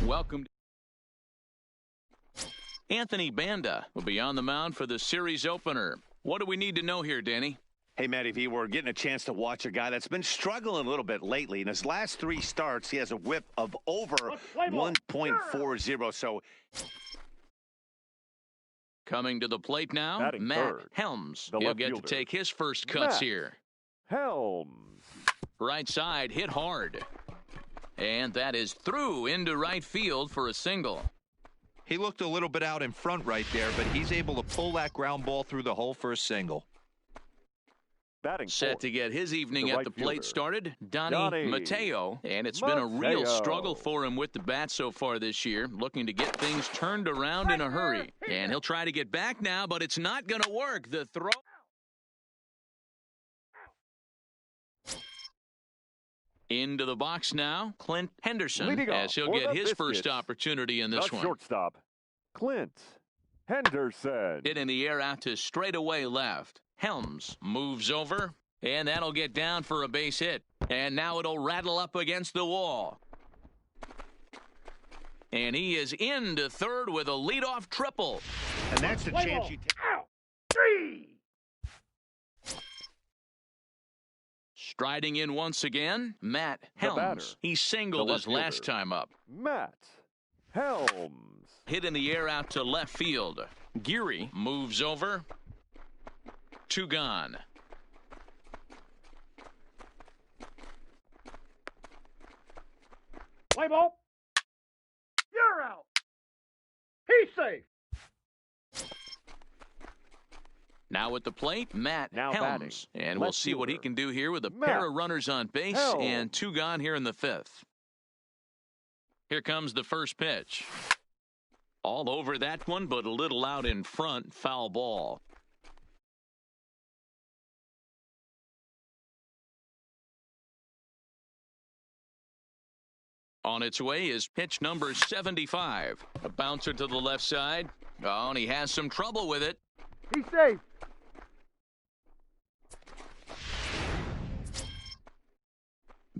Welcome. Anthony Banda will be on the mound for the series opener. What do we need to know here, Danny? Hey, Matty V, we're getting a chance to watch a guy that's been struggling a little bit lately. In his last 3 starts, he has a whip of over 1.40. So, coming to the plate now, Batting Matt third, Helms. the He'll left get fielder, to take his first cuts Matt here. Helms. Right side hit hard. And that is through into right field for a single. He looked a little bit out in front right there, but he's able to pull that ground ball through the hole for a single. Batting Set fourth, to get his evening the at right the plate fielder, started, Donnie Mateo. And it's been a real struggle for him with the bat so far this year, looking to get things turned around in a hurry. And he'll try to get back now, but it's not going to work. The throw. Into the box now, Clint Henderson, Leading as off he'll for get the his Biscuits, first opportunity in this the one. shortstop, Clint Henderson. Hit in the air out to straightaway left. Helms moves over, and that'll get down for a base hit. And now it'll rattle up against the wall. And he is into third with a leadoff triple. and that's the chance you take. Striding in once again, Matt Helms. batter, He singled the his left last fielder, time up. Matt Helms. Hit in the air out to left field. Geary moves over. 2 gone. Play ball. You're out. He's safe. Now at the plate, Matt Now Helms. batting, And we'll left see what he fielder, can do here with a Matt pair of runners on base Helms. and 2 gone here in the 5th. Here comes the first pitch. All over that one, but a little out in front. Foul ball. On its way is pitch number 75. A bouncer to the left side. Oh, and he has some trouble with it. He's safe.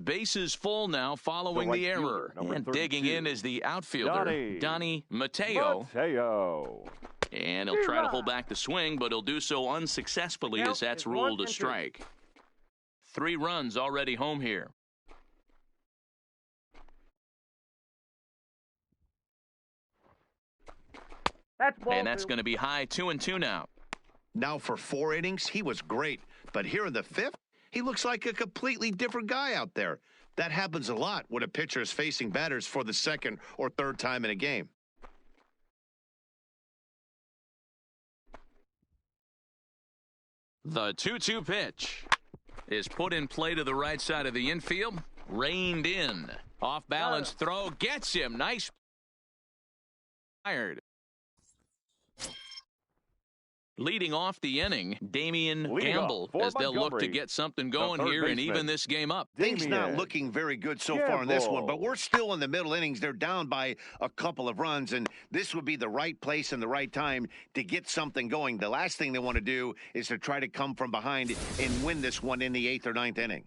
Bases full now following right the error. fielder, number And digging 32, in is the outfielder, Donnie Mateo. Mateo. And he'll try to hold back the swing, but he'll do so unsuccessfully as that's ruled a strike. 3 runs already home here. That's ball. And that's going to be high 2-2 now. Now for 4 innings, he was great. But here in the 5th, he looks like a completely different guy out there. That happens a lot when a pitcher is facing batters for the 2nd or 3rd time in a game. The 2-2 pitch is put in play to the right side of the infield. Reined in. Off balance throw. Gets him. Nice. Fired. Leading off the inning, Damian Leading Gamble, off for as they'll look to Montgomery, get something the going third here and baseman, even this game up. Things not Damian looking very good so far in this one, but Gamble. we're still in the middle innings. They're down by a couple of runs, and this would be the right place and the right time to get something going. The last thing they want to do is to try to come from behind and win this one in the 8th or 9th inning.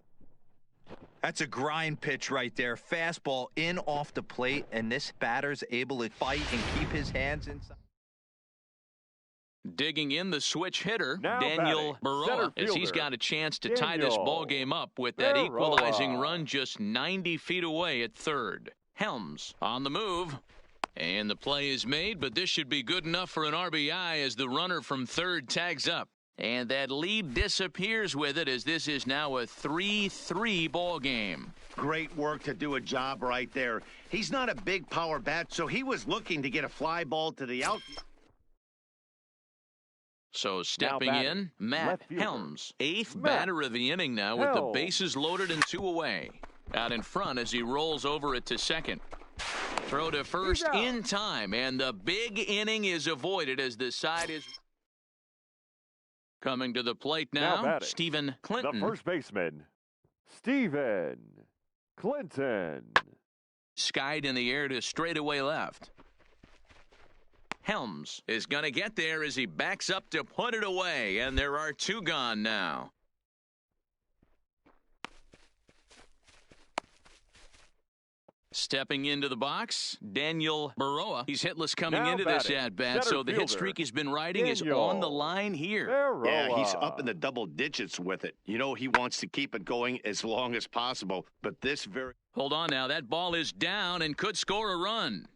That's a grind pitch right there. Fastball in off the plate, and this batter's able to fight and keep his hands inside. Digging in the switch hitter, Now Daniel batting, Baroa, center as he's fielder, got a chance to tie this Daniel ball game up with that Baroa. equalizing run just 90 feet away at third. Helms on the move. And the play is made, but this should be good enough for an RBI as the runner from third tags up. And that lead disappears with it as this is now a 3-3 ball game. Great work to do a job right there. He's not a big power bat, so he was looking to get a fly ball to the outfield. So stepping batting, in, Matt left fielder, Helms, 8th Matt batter of the inning now with the Helms. bases loaded and 2 away. Out in front as he rolls over it to second. Throw to first out. in time, and the big inning is avoided as the side is coming to the plate now. batting, Stephen Clinton. The first baseman, Stephen Clinton. Skied in the air to straightaway left. Helms is going to get there as he backs up to put it away, and there are 2 gone now. Stepping into the box, Daniel Baroa. He's hitless coming Now into this batting, at-bat, center so the hit fielder, streak he's been riding is Daniel on the line here. Yeah, he's Baroa. up in the double digits with it. You know, he wants to keep it going as long as possible, but this very... Hold on now, that ball is down and could score a run.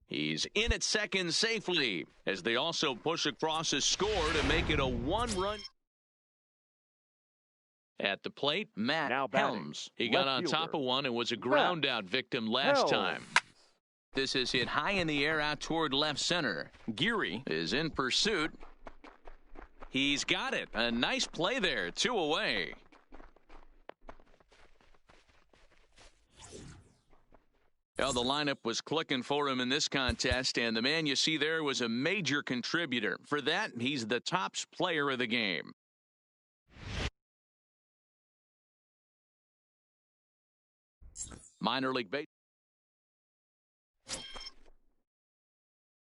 He's in at second safely as they also push across a score to make it a one-run. At the plate, Matt Now batting, Helms. He got on left top fielder, of one and was a ground-out victim last time. Helms. This is hit high in the air out toward left center. Geary is in pursuit. He's got it. A nice play there. 2 away. Well, the lineup was clicking for him in this contest, and the man you see there was a major contributor. For that, he's the top player of the game. Minor league base.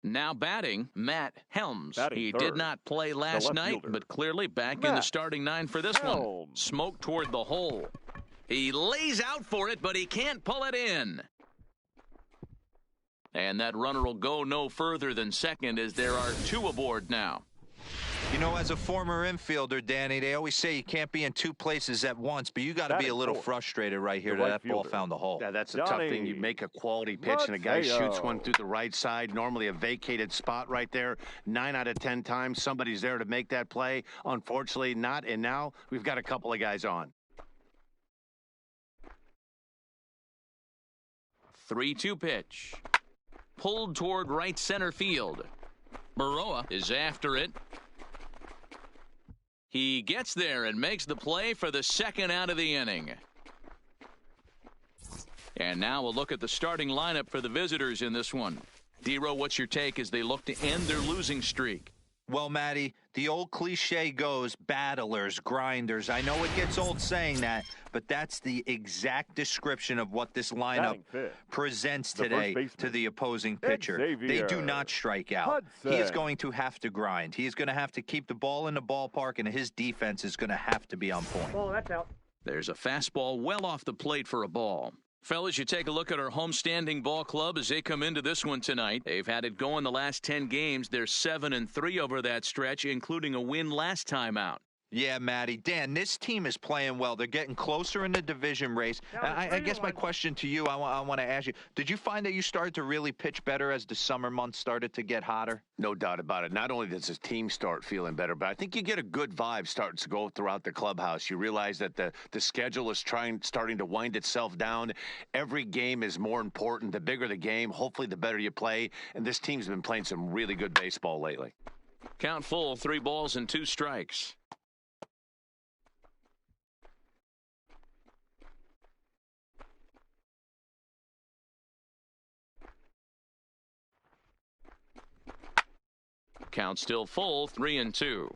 Now batting, Matt Helms. Batting He third, did not play last left night, fielder, but clearly back in the Matt starting 9 for this one. Helms. Smoke toward the hole. He lays out for it, but he can't pull it in. And that runner will go no further than second as there are 2 aboard now. You know, as a former infielder, Danny, they always say you can't be in 2 places at once, but you got to be a little frustrated right here The that right that ball fielder. found the hole. Yeah, that's a tough thing. You make a quality pitch, and a guy shoots one through the right side, normally a vacated spot right there. 9 out of 10 times, somebody's there to make that play. Unfortunately, not, and now we've got a couple of guys on. 3-2 pitch. Pulled toward right center field. Baroa is after it. He gets there and makes the play for the second out of the inning. And now we'll look at the starting lineup for the visitors in this one. Dero, what's your take as they look to end their losing streak? Well, Matty, the old cliche goes, battlers, grinders. I know it gets old saying that, but that's the exact description of what this lineup presents today to the opposing pitcher. They do not strike out. He is going to have to grind. He is going to have to keep the ball in the ballpark, and his defense is going to have to be on point. Oh, that's out. There's a fastball well off the plate for a ball. Fellas, you take a look at our homestanding ball club as they come into this one tonight. They've had it going the last 10 games. They're 7-3 over that stretch, including a win last time out. Yeah, Matty. Dan, this team is playing well. They're getting closer in the division race. I guess my question to you, I want to ask you, did you find that you started to really pitch better as the summer months started to get hotter? No doubt about it. Not only does his team start feeling better, but I think you get a good vibe starting to go throughout the clubhouse. You realize that the schedule is starting to wind itself down. Every game is more important. The bigger the game, hopefully the better you play. And this team's been playing some really good baseball lately. Count full, 3 balls and 2 strikes. Count still full, 3-2.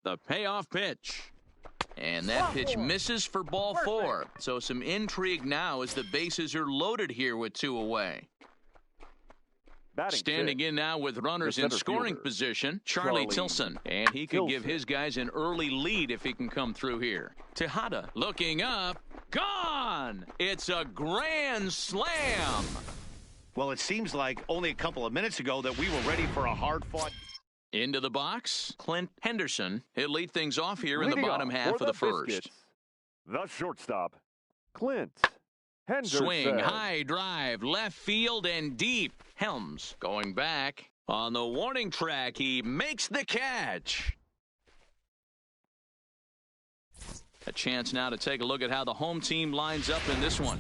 The payoff pitch. And that pitch misses for ball 4. So some intrigue now as the bases are loaded here with 2 away. Standing in now with runners in scoring position, Charlie Tilson. And he could give his guys an early lead if he can come through here. Tejada looking up. Gone! It's a grand slam. Well, it seems like only a couple of minutes ago that we were ready for a hard-fought. Into the box, Clint Henderson. He'll lead things off here in the bottom half of the first. The shortstop, Clint Henderson. Swing, high drive, left field and deep. Helms going back on the warning track. He makes the catch. A chance now to take a look at how the home team lines up in this one.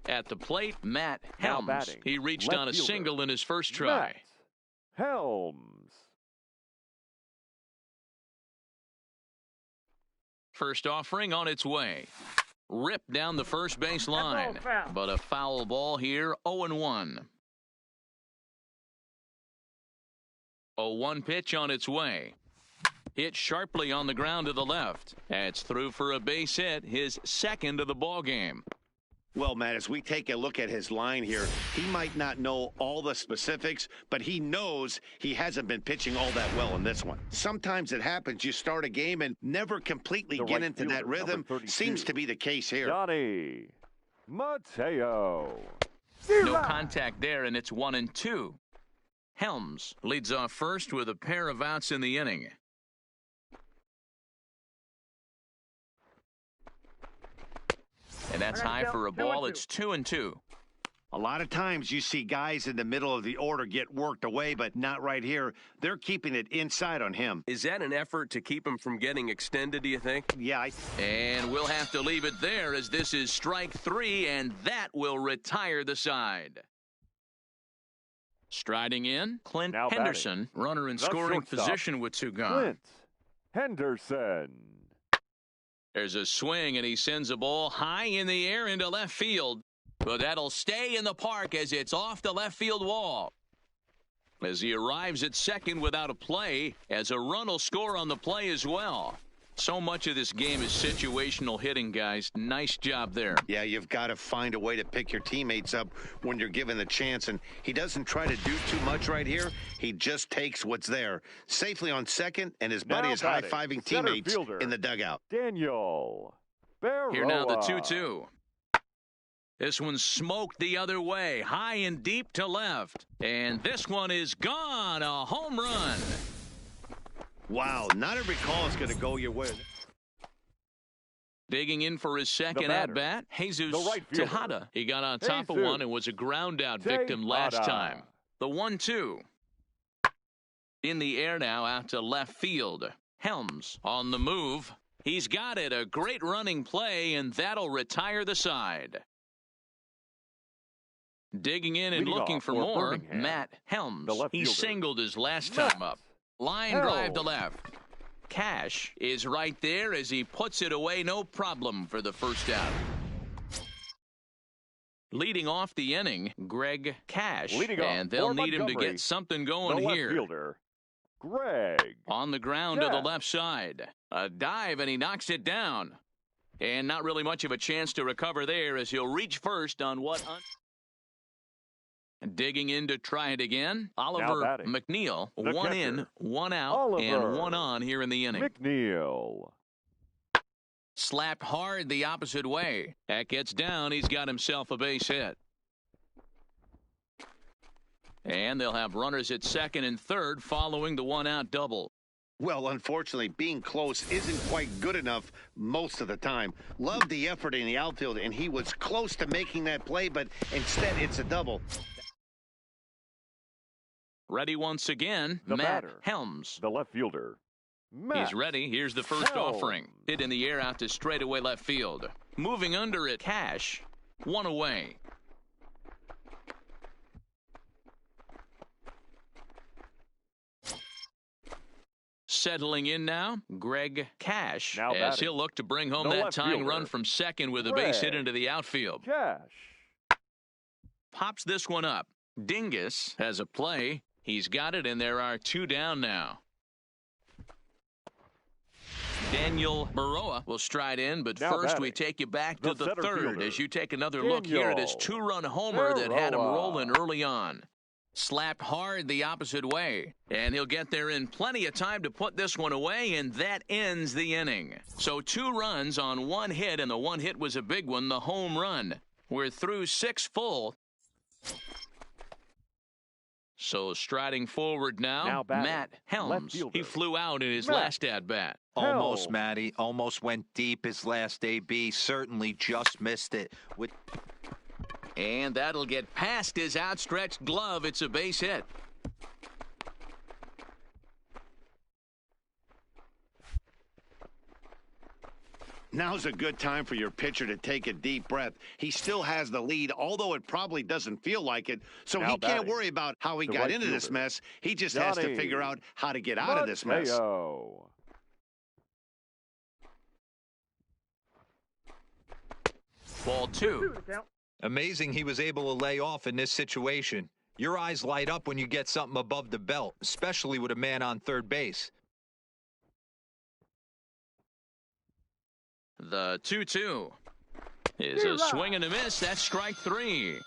At the plate, Matt Helms. He reached on a single in his first try. Matt Helms. First offering on its way. Ripped down the first base line. But a foul ball here, 0-1. 0-1 pitch on its way. Hit sharply on the ground to the left. That's through for a base hit, his second of the ball game. Well, Matt, as we take a look at his line here, he might not know all the specifics, but he knows he hasn't been pitching all that well in this one. Sometimes it happens. You start a game and never completely get into that rhythm. Seems to be the case here. Johnny Mateo. No contact there, and it's 1-2. Helms leads off first with a pair of outs in the inning. And that's high for a ball. It's 2-2. A lot of times you see guys in the middle of the order get worked away, but not right here. They're keeping it inside on him. Is that an effort to keep him from getting extended, do you think? Yeah. And we'll have to leave it there as this is strike 3, and that will retire the side. Striding in, Clint Now Henderson, runner in the scoring shortstop, position with 2 gone. Clint Henderson. There's a swing, and he sends a ball high in the air into left field. But that'll stay in the park as it's off the left field wall. As he arrives at second without a play, as a run will score on the play as well. So much of this game is situational hitting, guys. Nice job there. Yeah, you've got to find a way to pick your teammates up when you're given the chance. And he doesn't try to do too much right here. He just takes what's there. Safely on second, and his buddy is high-fiving teammates in the dugout. Daniel Barroa. Here now the 2-2. This one's smoked the other way, high and deep to left. And this one is gone, a home run. Wow, not every call is going to go your way. Digging in for his second at-bat, Jesus Tejada. He got on top of one and was a ground-out victim last time. The 1-2. In the air now out to left field. Helms on the move. He's got it, a great running play, and that'll retire the side. Digging in and looking for more, Matt Helms. He singled his last time up. Line drive to left. Cash is right there as he puts it away, no problem for the first out. Leading off the inning, Greg Cash. And they'll need him to get something going here. Fielder, Greg. On the ground to the left side. A dive, and he knocks it down. And not really much of a chance to recover there as he'll reach first on what... Digging in to try it again. Oliver McNeil, one in, one out, and one on here in the inning. McNeil. Slapped hard the opposite way. That gets down. He's got himself a base hit. And they'll have runners at second and third following the one-out double. Well, unfortunately, being close isn't quite good enough most of the time. Loved the effort in the outfield, and he was close to making that play, but instead it's a double. Ready once again, Matt Helms. The left fielder. He's ready. Here's the first offering. Hit in the air out to straightaway left field. Moving under it, Cash. One away. Settling in now, Greg Cash. As he'll look to bring home that tying run from second with a base hit into the outfield. Cash. Pops this one up. Dingus has a play. He's got it, and there are 2 down now. Daniel Barroa will stride in, but first we take you back to the third as you take another look here at his 2-run homer that had him rolling early on. Slapped hard the opposite way, and he'll get there in plenty of time to put this one away, and that ends the inning. So 2 runs on 1 hit, and the 1 hit was a big one, the home run. We're through 6 full. So striding forward now Matt Helms. He flew out in his last at-bat. Almost, Matty. Almost went deep his last AB. Certainly just missed it. And that'll get past his outstretched glove. It's a base hit. Now's a good time for your pitcher to take a deep breath. He still has the lead, although it probably doesn't feel like it. So he can't worry about how he got into this mess. He just has to figure out how to get out of this mess. Ball 2. Amazing he was able to lay off in this situation. Your eyes light up when you get something above the belt, especially with a man on third base. The 2-2. is a swing and a miss. That's strike 3.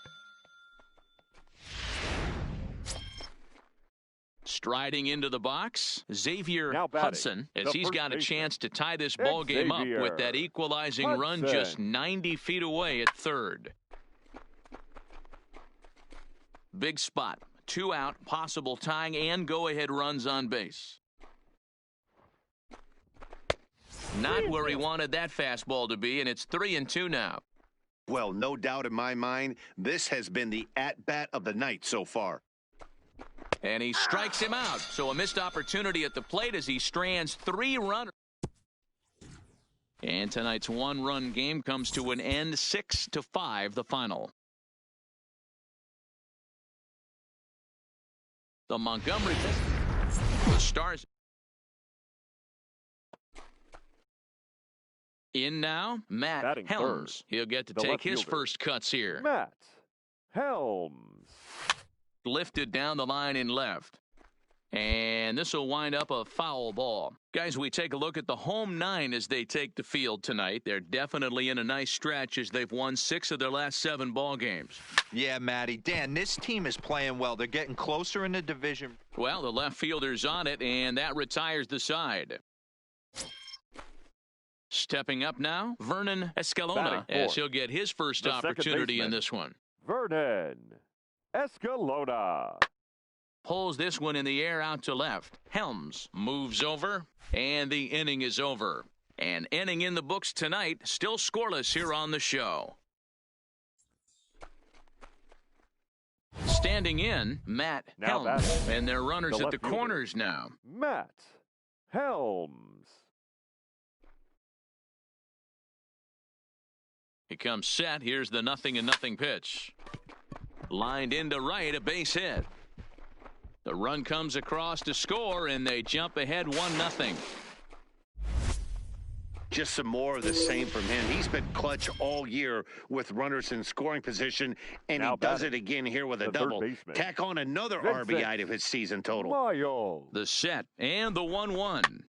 Striding into the box, Xavier Hudson, as he's got a chance to tie this ball game up with that equalizing run just 90 feet away at third. Big spot. 2 out, possible tying and go-ahead runs on base. Not where he wanted that fastball to be, and it's 3-2 now. Well, no doubt in my mind, this has been the at-bat of the night so far. And he strikes him out. So a missed opportunity at the plate as he strands 3 runners. And tonight's 1-run game comes to an end, 6-5 the final. The Montgomery, the Stars. In now, Matt Helms. He'll get to take his first cuts here. Matt Helms. Lifted down the line in left. And this will wind up a foul ball. Guys, we take a look at the home 9 as they take the field tonight. They're definitely in a nice stretch as they've won 6 of their last 7 ball games. Yeah, Matty. Dan, this team is playing well. They're getting closer in the division. Well, the left fielder's on it, and that retires the side. Stepping up now, Vernon Escalona, as he'll get his first opportunity in this one. Vernon Escalona pulls this one in the air out to left. Helms moves over, and the inning is over. An inning in the books tonight, still scoreless here on the show. Standing in, Matt Helms, and their runners at the corners now. Matt Helms. He comes set. Here's the 0-0 pitch. Lined into right, a base hit. The run comes across to score, and they jump ahead 1-0. Just some more of the same from him. He's been clutch all year with runners in scoring position, and he does it again here with a double. Tack on another RBI to his season total. The set and the 1-1.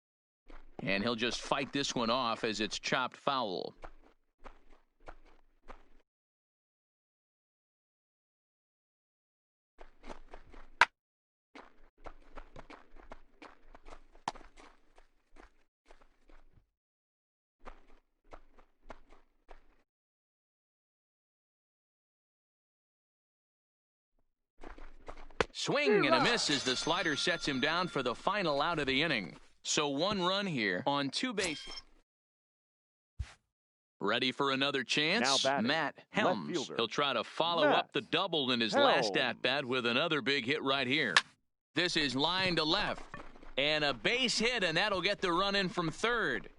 And he'll just fight this one off as it's chopped foul. Swing and a miss as the slider sets him down for the final out of the inning. So 1 run here on 2 bases. Ready for another chance? Matt Helms. He'll try to follow up the double in his last at-bat with another big hit right here. This is line to left. And a base hit, and that'll get the run in from third.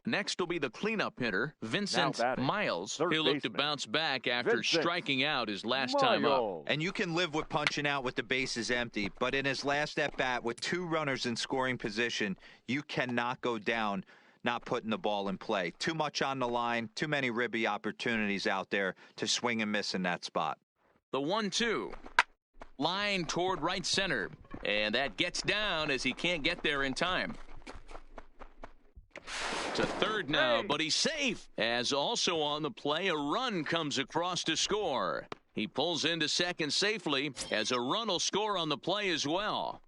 Next will be the cleanup hitter, Vincent Miles. He'll look to bounce back after striking out his last time up. And you can live with punching out with the bases empty, but in his last at-bat with 2 runners in scoring position, you cannot go down not putting the ball in play. Too much on the line, too many ribby opportunities out there to swing and miss in that spot. The 1-2. Line toward right center. And that gets down as he can't get there in time. To third now, but he's safe. As also on the play, a run comes across to score. He pulls into second safely as a run will score on the play as well.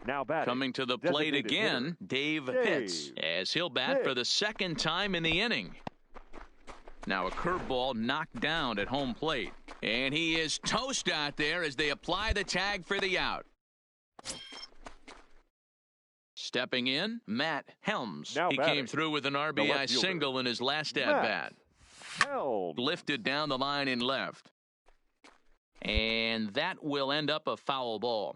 Now batting. Coming to the plate again, Dave Pitts, as he'll bat for the 2nd time in the inning. Now a curveball knocked down at home plate. And he is toast out there as they apply the tag for the out. Stepping in, Matt Helms. He came through with an RBI single in his last at-bat. Lifted down the line in left. And that will end up a foul ball.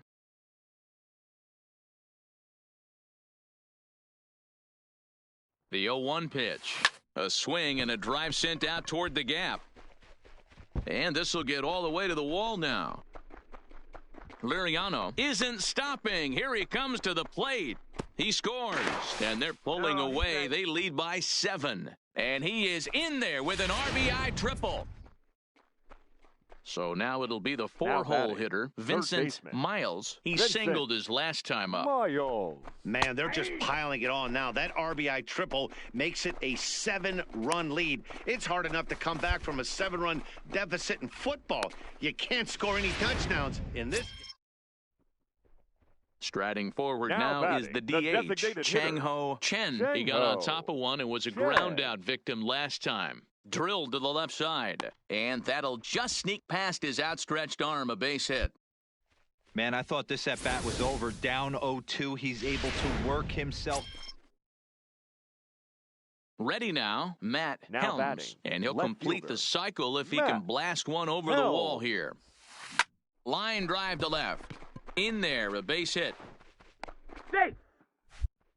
The 0-1 pitch. A swing and a drive sent out toward the gap. And this will get all the way to the wall now. Liriano isn't stopping. Here he comes to the plate. He scores, and they're pulling away. They lead by 7, and he is in there with an RBI triple. So now it'll be the four-hole hitter, Vincent Miles. He singled his last time up. Miles. Man, they're just piling it on now. That RBI triple makes it a 7-run lead. It's hard enough to come back from a 7-run deficit in football. You can't score any touchdowns in this. Striding forward now is the DH, Chang-Ho Chen. He got on top of one and was a ground-out victim last time. Drilled to the left side, and that'll just sneak past his outstretched arm, a base hit. Man, I thought this at-bat was over. Down 0-2, he's able to work himself. Ready now, Matt Helms, batting. And he'll complete the cycle if he can blast one over Helms. the wall here. Line drive to left. In there, a base hit. Safe.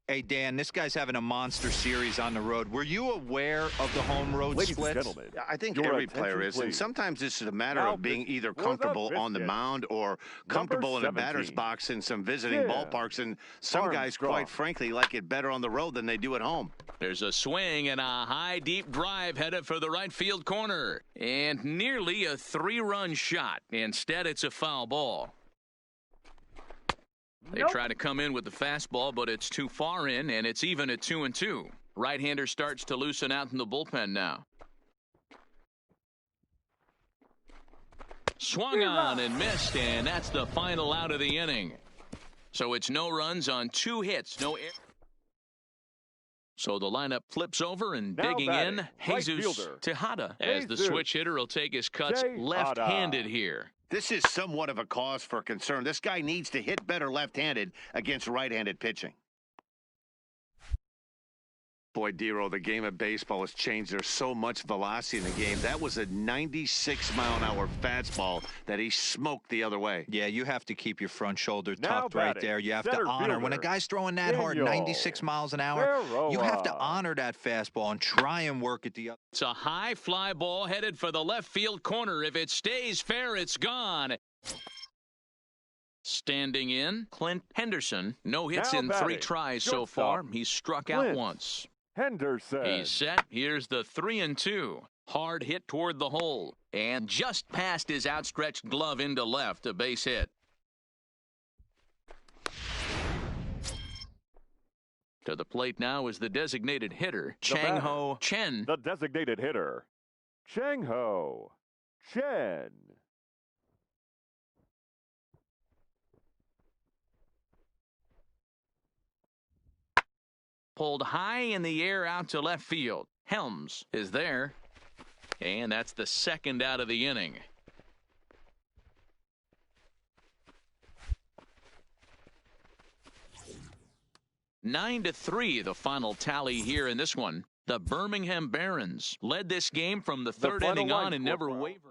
Hey, Dan, this guy's having a monster series on the road. Were you aware of the home road Ladies splits? and gentlemen, I think your every attention, player is, and please. sometimes this is a matter Now of being either for the comfortable on the biscuit. mound or comfortable in a batter's 17. box in some visiting Jim ballparks. And some guys, Armstrong. quite frankly, like it better on the road than they do at home. There's a swing and a high, deep drive headed for the right field corner. And nearly a 3-run shot. Instead, it's a foul ball. They try to come in with the fastball, but it's too far in, and it's even at 2-2. Right-hander starts to loosen out in the bullpen now. Swung on and missed, and that's the final out of the inning. So it's no runs on 2 hits, no air. So the lineup flips over, and Now digging batting, in, right Jesus fielder. Tejada, as the Jesus. switch hitter will take his cuts Tejada. left-handed here. This is somewhat of a cause for concern. This guy needs to hit better left-handed against right-handed pitching. Boy, Dero, the game of baseball has changed. There's so much velocity in the game. That was a 96-mile-an-hour fastball that he smoked the other way. Yeah, you have to keep your front shoulder Now tucked right batting, there. You have to center honor. When a fielder, guy's throwing that hard, Daniel 96 miles an hour, you have to Ferroa. honor that fastball and try and work it the other. It's a high fly ball headed for the left field corner. If it stays fair, it's gone. Standing in, Clint Henderson. No hits Now in 3 batting, tries so shortstop, far. He's struck out Clint once. Henderson. He's set. Here's the 3-2. Hard hit toward the hole. And just past his outstretched glove into left, a base hit. To the plate now is the designated hitter, Chang-Ho Chen. The designated hitter, Chang-Ho Chen. Pulled high in the air out to left field. Helms is there. And that's the second out of the inning. Nine to 3, the final tally here in this one. The Birmingham Barons led this game from the third final inning line on and score never for- wavered.